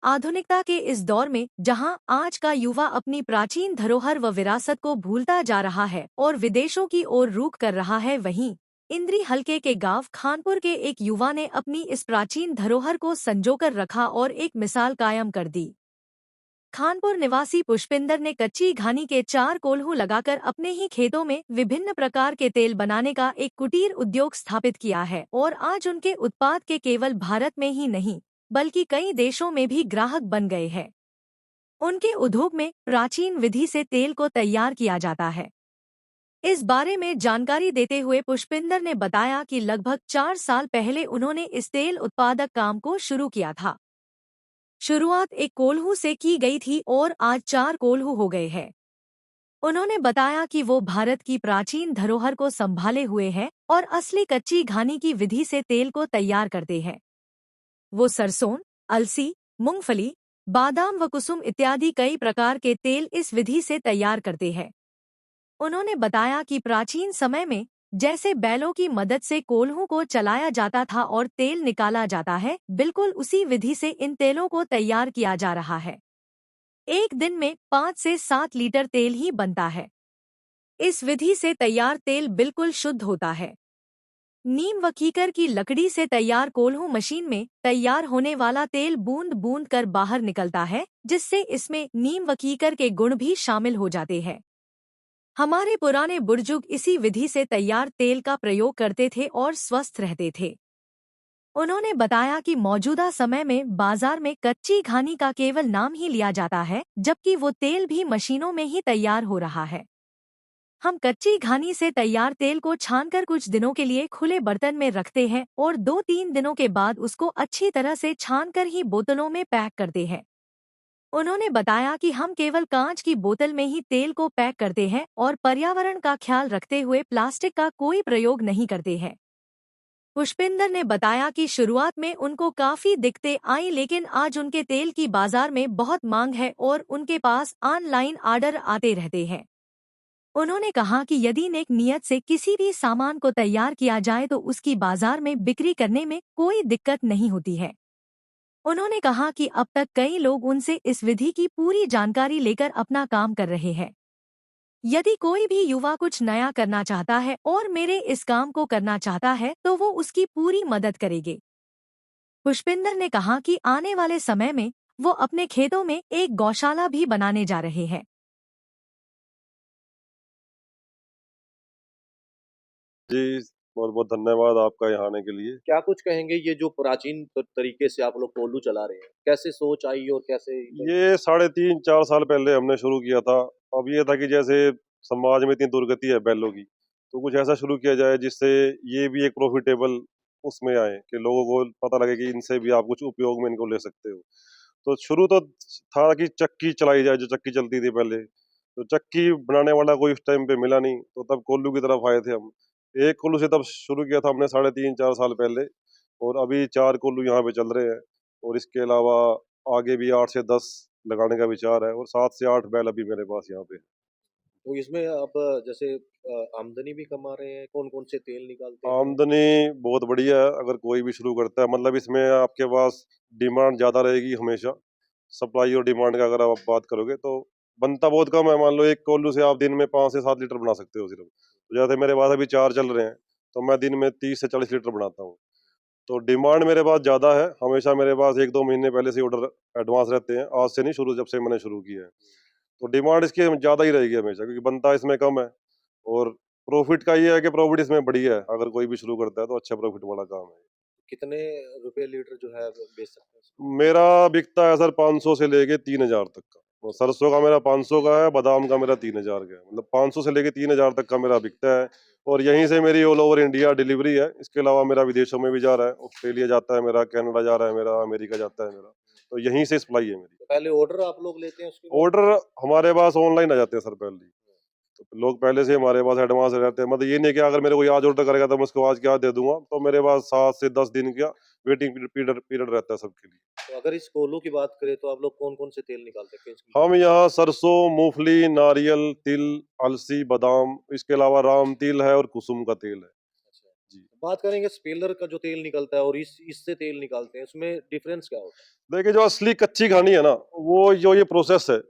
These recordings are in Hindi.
आधुनिकता के इस दौर में जहां आज का युवा अपनी प्राचीन धरोहर व विरासत को भूलता जा रहा है और विदेशों की ओर रुख कर रहा है, वहीं इंद्री हलके के गांव खानपुर के एक युवा ने अपनी इस प्राचीन धरोहर को संजोकर रखा और एक मिसाल कायम कर दी। खानपुर निवासी पुष्पिंदर ने कच्ची घानी के 4 कोल्हू लगाकर अपने ही खेतों में विभिन्न प्रकार के तेल बनाने का एक कुटीर उद्योग स्थापित किया है और आज उनके उत्पाद के केवल भारत में ही नहीं बल्कि कई देशों में भी ग्राहक बन गए हैं। उनके उद्योग में प्राचीन विधि से तेल को तैयार किया जाता है। इस बारे में जानकारी देते हुए पुष्पिंदर ने बताया कि लगभग 4 साल पहले उन्होंने इस तेल उत्पादक काम को शुरू किया था। शुरुआत एक कोल्हू से की गई थी और आज 4 कोल्हू हो गए हैं। उन्होंने बताया कि वो भारत की प्राचीन धरोहर को संभाले हुए हैं और असली कच्ची घानी की विधि से तेल को तैयार करते हैं। वो सरसों, अलसी, मूंगफली, बादाम व कुसुम इत्यादि कई प्रकार के तेल इस विधि से तैयार करते हैं। उन्होंने बताया कि प्राचीन समय में जैसे बैलों की मदद से कोल्हू को चलाया जाता था और तेल निकाला जाता है, बिल्कुल उसी विधि से इन तेलों को तैयार किया जा रहा है। एक दिन में 5 से 7 लीटर तेल ही बनता है। इस विधि से तैयार तेल बिल्कुल शुद्ध होता है। नीम व कीकर की लकड़ी से तैयार कोल्हू मशीन में तैयार होने वाला तेल बूंद बूंद कर बाहर निकलता है, जिससे इसमें नीम व कीकर के गुण भी शामिल हो जाते हैं। हमारे पुराने बुजुर्ग इसी विधि से तैयार तेल का प्रयोग करते थे और स्वस्थ रहते थे। उन्होंने बताया कि मौजूदा समय में बाजार में कच्ची घानी का केवल नाम ही लिया जाता है, जबकि वो तेल भी मशीनों में ही तैयार हो रहा है। हम कच्ची घानी से तैयार तेल को छानकर कुछ दिनों के लिए खुले बर्तन में रखते हैं और 2-3 दिनों के बाद उसको अच्छी तरह से छानकर ही बोतलों में पैक करते हैं। उन्होंने बताया कि हम केवल कांच की बोतल में ही तेल को पैक करते हैं और पर्यावरण का ख्याल रखते हुए प्लास्टिक का कोई प्रयोग नहीं करते हैं। पुष्पिंदर ने बताया कि शुरुआत में उनको काफी दिक्कतें आई, लेकिन आज उनके तेल की बाजार में बहुत मांग है और उनके पास ऑनलाइन ऑर्डर आते रहते हैं। उन्होंने कहा कि यदि नेक नियत से किसी भी सामान को तैयार किया जाए तो उसकी बाजार में बिक्री करने में कोई दिक्कत नहीं होती है। उन्होंने कहा कि अब तक कई लोग उनसे इस विधि की पूरी जानकारी लेकर अपना काम कर रहे हैं। यदि कोई भी युवा कुछ नया करना चाहता है और मेरे इस काम को करना चाहता है तो वो उसकी पूरी मदद करेंगे। पुष्पिंदर ने कहा कि आने वाले समय में वो अपने खेतों में एक गौशाला भी बनाने जा रहे हैं। जी, बहुत-बहुत धन्यवाद आपका यहाँ आने के लिए। क्या कुछ कहेंगे ये जो प्राचीन तरीके से आप लोग कोल्हू चला रहे हैं, कैसे सोच आई और कैसे ये साढ़े 3-4 साल पहले हमने शुरू किया था। अब ये था कि जैसे समाज में इतनी दुर्गति है बैलों की, तो कुछ ऐसा शुरू किया जाए जिससे ये भी एक प्रॉफिटेबल उसमें आए कि लोगों को पता लगे कि इनसे भी आप कुछ उपयोग में इनको ले सकते हो। तो शुरू तो था कि चक्की चलाई जाए, जो चक्की चलती थी पहले। तो चक्की बनाने वाला कोई उस टाइम पे मिला नहीं, तो तब कोल्हू की तरफ आए थे हम। एक कोल्हू से तब शुरू किया था हमने साढ़े 3-4 साल पहले, और अभी 4 कोल्हू यहाँ पे चल रहे हैं। और इसके अलावा आगे भी 8 से 10 लगाने का विचार है, और 7 से 8 बैल अभी मेरे पास यहाँ पे हैं। तो इसमें आप जैसे आमदनी भी कमा रहे हैं, कौन-कौन से तेल निकालते हैं? आमदनी बहुत बढ़िया है अगर कोई भी शुरू करता है, मतलब इसमें आपके पास डिमांड ज़्यादा रहेगी हमेशा। सप्लाई और डिमांड का अगर आप बात करोगे तो बनता बहुत कम है। मान लो एक कोल्हू से आप दिन में 5 से 7 लीटर बना सकते हो सिर्फ। तो जैसे मेरे पास अभी 4 चल रहे हैं, तो मैं दिन में 30 से 40 लीटर बनाता हूँ। तो डिमांड मेरे पास ज़्यादा है, हमेशा मेरे पास 1-2 महीने पहले से ऑर्डर एडवांस रहते हैं, आज से नहीं, शुरू जब से मैंने शुरू किया है। तो डिमांड इसकी ज़्यादा ही रहेगी हमेशा, क्योंकि बनता इसमें कम है। और प्रॉफिट का ये है कि प्रॉफिट इसमें बढ़िया है, अगर कोई भी शुरू करता है तो अच्छा प्रॉफिट वाला काम है। कितने रुपए लीटर जो है बेच सकते हैं इसको? मेरा बिकता है सर 500 से लेके 3000 तक का। वो सरसों का मेरा 500 का है, बादाम का मेरा 3000 का है। मतलब 500 से लेके 3000 तक का मेरा बिकता है। और यहीं से मेरी ऑल ओवर इंडिया डिलीवरी है। इसके अलावा मेरा विदेशों में भी जा रहा है, ऑस्ट्रेलिया जाता है मेरा, कनाडा जा रहा है मेरा, अमेरिका जाता है मेरा। तो यहीं से सप्लाई है मेरी। तो पहले ऑर्डर आप लोग लेते हैं उसके बाद? ऑर्डर हमारे पास ऑनलाइन आ जाते हैं सर पहले ही। तो लोग पहले से हमारे पास एडवांस रहते हैं, मतलब ये नहीं कि अगर मेरे कोई आज ऑर्डर करेगा तो मैं उसको आज क्या दे दूंगा। तो मेरे पास 7 से 10 दिन का वेटिंग पीरियड पीरियड रहता है सबके लिए। तो अगर इस कोल्हू की बात करें तो आप लोग कौन-कौन से तेल निकालते हैं? किस हम यहाँ सरसों, मूंगफली, नारियल, तिल, अलसी, बादाम, इसके अलावा राम तिल है और कुसुम का तेल है। अच्छा। जी। बात करेंगे स्पेलर का जो तेल निकलता है और इससे तेल निकालते हैं, उसमें डिफरेंस क्या होता है? देखिए जो असली कच्ची घानी है ना, वो जो ये प्रोसेस है,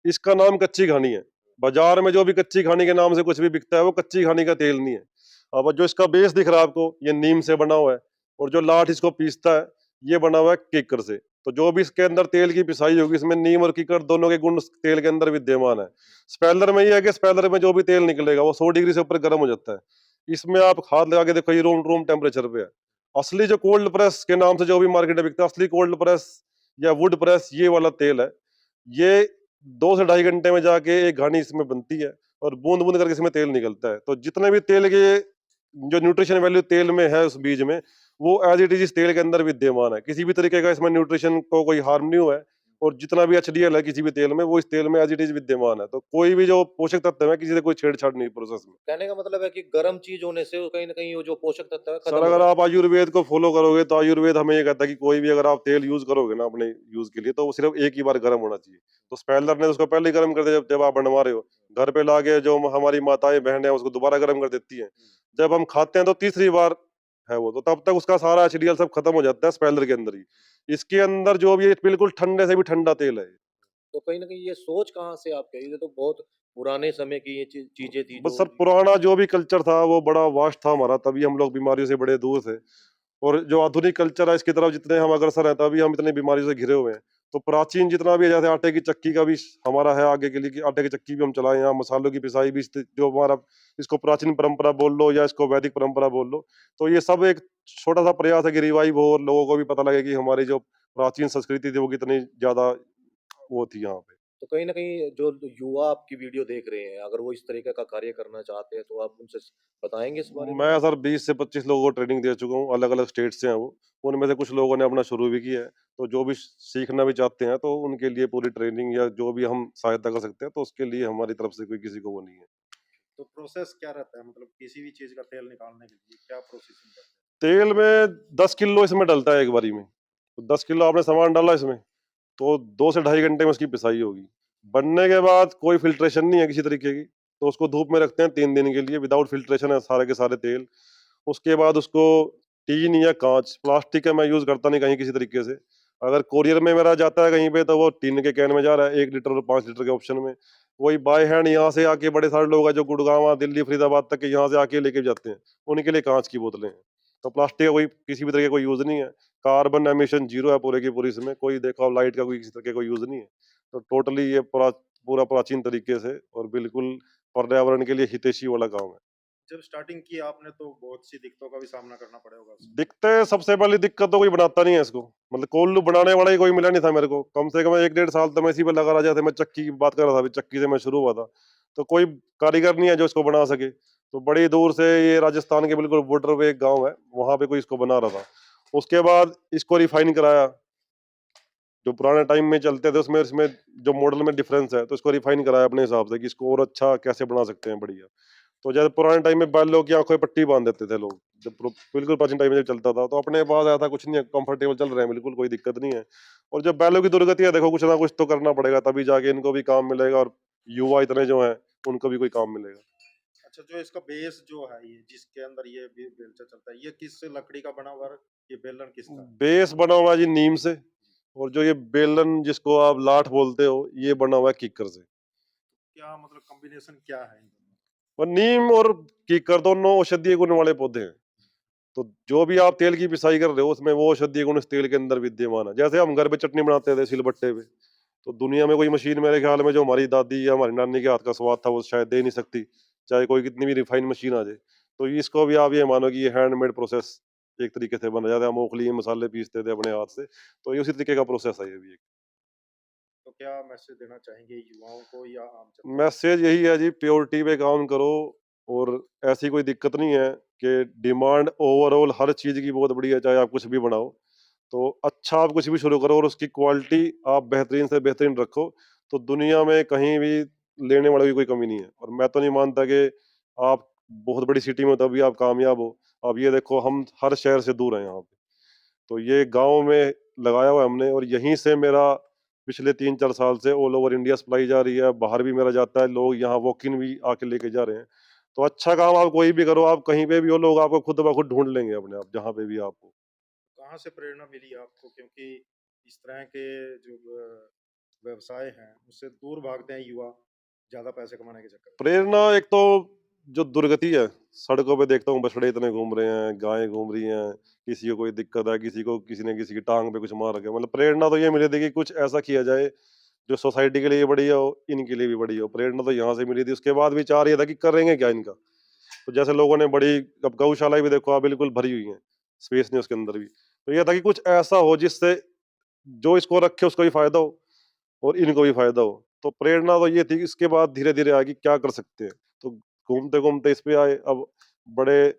इसका नाम कच्ची घानी है। बाजार में जो भी कच्ची घानी के नाम से कुछ भी बिकता है वो कच्ची घानी का तेल नहीं है। अब जो इसका बेस दिख रहा है आपको, ये नीम से बना हुआ है, और जो लाठ इसको पीसता है ये बना हुआ है कीकर से। तो जो भी इसके अंदर तेल की पिसाई होगी, इसमें नीम और कीकर दोनों के गुण उस तेल के अंदर विद्यमान है। स्पेलर में ये है कि स्पेलर में जो भी तेल निकलेगा वो 100 डिग्री से ऊपर गर्म हो जाता है। इसमें आप हाथ लगा के देखो, ये रूम रूम टेम्परेचर पे है। असली जो कोल्ड प्रेस के नाम से जो भी मार्केट में बिकता है, असली कोल्ड प्रेस या वुड प्रेस, ये वाला तेल है। ये 2 से ढाई घंटे में जाके एक घानी इसमें बनती है और बूंद बूंद करके इसमें तेल निकलता है। तो जितने भी तेल के जो न्यूट्रिशन वैल्यू तेल में है उस बीज में, वो एज इट इज इस तेल के अंदर विद्यमान है। किसी भी तरीके का इसमें न्यूट्रिशन को कोई हार्म नहीं हुआ है, और जितना भी एचडीएल है किसी भी तेल में, वो इस तेल में एज इट इज विद्यमान है। तो कोई भी जो पोषक तत्व है किसी से कोई छेड़छाड़ नहीं प्रोसेस में। कहने का मतलब है कि गर्म चीज होने से वो कहीं न कहीं वो जो पोषक तत्व है सर खत्म हो अगर जाता आप आयुर्वेद को फॉलो करोगे तो आयुर्वेद हमें ये कहता है कि कोई भी अगर आप तेल यूज करोगे ना अपने यूज के लिए, तो वो सिर्फ एक ही बार गर्म होना चाहिए। तो स्पेलर ने उसको पहले ही गर्म कर दिया, जब आप बनवा रहे हो घर पे लाके जो हमारी माताएं बहनें हैं उसको दोबारा गर्म कर देती हैं। जब हम खाते हैं तो तीसरी बार है वो, तो तब तक उसका सारा एचडीएल सब खत्म हो जाता है स्पेलर के अंदर ही। इसके अंदर जो भी है, बिल्कुल ठंडे से भी ठंडा तेल है। तो कहीं न कहीं ये सोच कहाँ से आपकी आई? ये तो बहुत पुराने समय की ये चीज़ें थी बस जो सर पुराना जो भी कल्चर था वो बड़ा वास्ट था हमारा, तभी हम लोग बीमारियों से बड़े दूर थे। और जो आधुनिक कल्चर है इसकी तरफ जितने हम अग्रसर हैं, तभी हम इतनी बीमारियों से घिरे हुए हैं। तो प्राचीन जितना भी है, जैसे आटे की चक्की का भी हमारा है आगे के लिए, कि आटे की चक्की भी हम चलाएं, यहाँ मसालों की पिसाई भी जो हमारा, इसको प्राचीन परंपरा बोल लो या इसको वैदिक परंपरा बोल लो, तो ये सब एक छोटा सा प्रयास है कि रिवाइव हो और लोगों को भी पता लगे कि हमारी जो प्राचीन संस्कृति थी वो कितनी ज्यादा वो थी यहाँ पे। तो कहीं न कहीं जो युवा आपकी वीडियो देख रहे हैं, अगर वो इस तरीके का कार्य करना चाहते हैं, तो आप उनसे बताएँगे इस बारे में? मैं सर 20 से 25 लोगों को ट्रेनिंग दे चुका हूँ, अलग-अलग स्टेट से हैं वो। उनमें से कुछ लोगों ने अपना शुरू भी किया है, तो जो भी सीखना भी चाहते हैं तो उनके लिए पूरी ट्रेनिंग या जो भी हम सहायता कर सकते हैं, तो उसके लिए हमारी तरफ से कोई किसी को वो नहीं है। तो प्रोसेस क्या रहता है? मतलब किसी भी चीज़ का तेल निकालने के लिए क्या प्रोसेसिंग करते हैं? तेल में 10 किलो इसमें डलता है एक बारी में। तो 10 किलो आपने सामान डाला इसमें, तो 2 से ढाई घंटे में उसकी पिसाई होगी। बनने के बाद कोई फ़िल्ट्रेशन नहीं है किसी तरीके की, तो उसको धूप में रखते हैं 3 दिन के लिए, विदाउट फ़िल्ट्रेशन है सारे के सारे तेल। उसके बाद उसको टीन या काँच, प्लास्टिक का मैं यूज़ करता नहीं कहीं किसी तरीके से। अगर कोरियर में मेरा जाता है कहीं पे तो वो टीन के कैन में जा रहा है, 1 लीटर और 5 लीटर के ऑप्शन में। वही बाय हैंड यहाँ से आके बड़े सारे लोग हैं जो गुड़गाँव, दिल्ली, फरीदाबाद तक के यहाँ से आके लेके जाते हैं, उनके लिए काँच की बोतलें हैं। तो प्लास्टिक का कोई किसी भी तरह का कोई यूज़ नहीं है। कार्बन एमिशन 0 है पूरे की पूरी इसमें, कोई देखो आप लाइट का कोई किसी तरह का कोई यूज़ नहीं है। तो टोटली ये पूरा प्राचीन तरीके से और बिल्कुल पर्यावरण के लिए हितैषी वाला काम है। जब स्टार्टिंग की आपने तो बहुत सी दिक्कतों का भी सामना करना पड़ा होगा उसमें। दिक्कतें, सबसे पहली दिक्कत तो कोई बनाता नहीं है इसको, मतलब कोल्लू बनाने वाला ही कोई मिला नहीं था मेरे को। कम से कम 1 डेढ़ साल तो मैं इसी पे लगा रहा, जैसे मैं चक्की की बात कर रहा था, अभी चक्की से मैं शुरू हुआ था। तो कोई कारीगर नहीं है जो इसको बना सके। तो बड़ी दूर से, ये राजस्थान के बिल्कुल बॉर्डर पे एक गाँव है, वहाँ पे कोई इसको बना रहा था। उसके बाद इसको रिफाइन कराया, जो पुराने टाइम में चलते थे उसमें इसमें जो मॉडल में डिफरेंस है, तो इसको रिफाइन कराया अपने हिसाब से कि इसको और अच्छा कैसे बना सकते हैं बढ़िया। तो जैसे पुराने टाइम में बैलों की आंखों में पट्टी बांध देते थे लोग, जब बिल्कुल प्राचीन टाइम में जब चलता था, तो अपने पास ऐसा कुछ नहीं है, कंफर्टेबल चल रहे हैं बिल्कुल, कोई दिक्कत नहीं है। और जब बैलों की दुर्गति है, देखो कुछ ना कुछ तो करना पड़ेगा, तभी जाके इनको भी काम मिलेगा और युवा इतने जो हैं उनको भी कोई काम मिलेगा। अच्छा, जो इसका बेस जो है ये जिसके अंदर ये बेलचा चलता है, ये किस लकड़ी का बना हुआ है? ये बेलन किसका है? बेस बना हुआ है जी नीम से, और जो ये बेलन जिसको आप लाठ बोलते हो, ये बना हुआ है कीकर से। क्या मतलब कॉम्बिनेशन क्या है इन दोनों? और नीम और कीकर दोनों औषधीय गुण वाले पौधे हैं। तो जो भी आप तेल की पिसाई कर रहे हो उसमें वो औषधीय गुण इस तेल के अंदर विद्यमान है। जैसे हम घर पे चटनी बनाते थे सिलबट्टे पे, तो दुनिया में कोई मशीन मेरे ख्याल में जो हमारी दादी या हमारी नानी के हाथ का स्वाद था वो शायद दे नहीं सकती, चाहे कोई कितनी भी रिफाइंड मशीन आ जाए। तो इसको भी आप ये मानो कि ये हैंडमेड प्रोसेस एक तरीके से बना जाता है। हम ओखली मसाले पीसते थे अपने हाथ से, तो ये उसी तरीके का प्रोसेस है ये भी एक। तो क्या मैसेज देना चाहेंगे युवाओं को या आम जनता को? मैसेज यही है जी, प्योरिटी पे काम करो, और ऐसी कोई दिक्कत नहीं है कि डिमांड ओवरऑल हर चीज़ की बहुत बड़ी है, चाहे आप कुछ भी बनाओ। तो अच्छा आप कुछ भी शुरू करो और उसकी क्वालिटी आप बेहतरीन से बेहतरीन रखो, तो दुनिया में कहीं भी लेने वालों की कोई कमी नहीं है। और मैं तो नहीं मानता कि आप बहुत बड़ी सिटी में हो तभी आप कामयाब हो। अब ये देखो, हम हर शहर से दूर हैं यहाँ पे, तो ये गाँव में लगाया हुआ है हमने, और यहीं से मेरा पिछले 3-4 साल से ऑल ओवर इंडिया सप्लाई जा रही है, बाहर भी मेरा जाता है, लोग यहाँ वॉक इन भी आके लेके जा रहे हैं। तो अच्छा काम आप कोई भी करो, आप कहीं पे भी हो, लोग आपको खुद ब खुद ढूँढ लेंगे अपने आप, जहाँ पे भी आप हो। कहाँ से प्रेरणा मिली आपको? क्योंकि इस तरह के जो व्यवसाय हैं, उससे दूर भागते हैं युवा, ज़्यादा पैसे कमाने के चक्कर में। प्रेरणा एक तो जो दुर्गति है, सड़कों पे देखता हूँ बछड़े इतने घूम रहे हैं, गायें घूम रही हैं, किसी को कोई दिक्कत है, किसी ने किसी की टाँग पे कुछ मार रखा है। मतलब प्रेरणा तो ये मिली थी कि कुछ ऐसा किया जाए, जो सोसाइटी के लिए बढ़िया हो, इनके लिए भी बढ़िया हो। प्रेरणा तो यहाँ से मिली थी, उसके बाद विचार ये था कि करेंगे क्या इनका? तो जैसे लोगों ने बड़ी अब गौशाला भी देखो आप बिल्कुल भरी हुई हैं, स्पेस नहीं उसके अंदर भी। तो ये था कि कुछ ऐसा हो जिससे जो इसको रखे उसको भी फ़ायदा हो और इनको भी फ़ायदा हो। तो प्रेरणा तो ये थी कि इसके बाद धीरे-धीरे आगे क्या कर सकते हैं। तो घूमते-घूमते इस पे आए, अब बड़े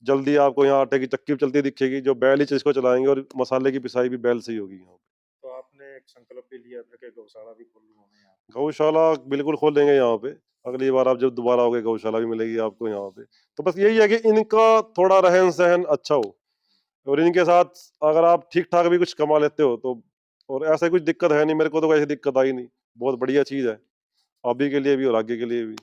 जल्दी आपको यहाँ आटे की चक्की भी चलती दिखेगी, जो बैल ही इसको चलाएँगे और मसाले की पिसाई भी बैल से ही होगी यहाँ पे। तो आपने एक संकल्प भी लिया था कि गौशाला भी खोलूँगा मैं यहाँ। गौशाला बिल्कुल खोलेंगे यहाँ पे। अगली बार आप जब दोबारा आओगे गौशाला भी मिलेगी आपको यहाँ पे। तो बस यही है कि इनका थोड़ा रहन-सहन अच्छा हो और इनके साथ अगर आप ठीक-ठाक भी कुछ कमा लेते हो तो और ऐसा कुछ दिक्कत है नहीं, मेरे को तो ऐसी दिक्कत आई नहीं। बहुत बढ़िया चीज़ है, अभी के लिए भी और आगे के लिए भी।